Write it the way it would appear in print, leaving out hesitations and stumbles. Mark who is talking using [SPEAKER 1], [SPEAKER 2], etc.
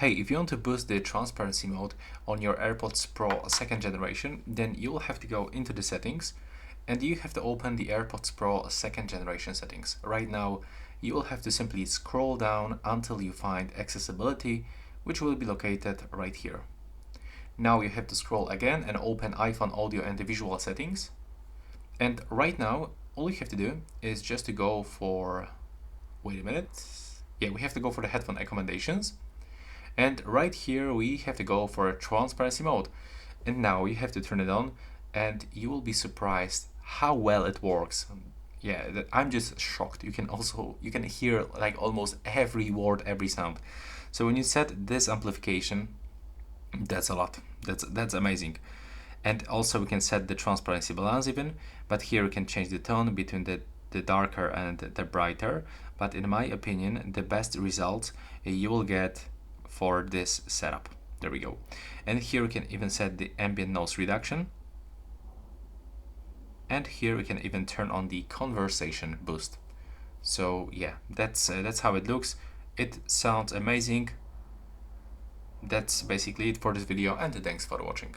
[SPEAKER 1] Hey, if you want to boost the transparency mode on your AirPods Pro second generation, then you'll have to go into the settings and you have to open the AirPods Pro second generation settings. Right now, you will have to simply scroll down until you find accessibility, which will be located right here. Now you have to scroll again and open iPhone audio and the visual settings. And right now, all you have to do is just to go for, wait a minute. Yeah, we have to go for the headphone accommodations. And right here we have to go for a transparency mode. And now you have to turn it on and you will be surprised how well it works. Yeah, I'm just shocked. You can hear like almost every word, every sound. So when you set this amplification, that's a lot. That's amazing. And also we can set the transparency balance even, but here we can change the tone between the darker and the brighter. But in my opinion, the best results you will get for this setup. There we go. And here we can even set the ambient noise reduction. And here we can even turn on the conversation boost. So yeah, that's how it looks. It sounds amazing. That's basically it for this video, and thanks for watching.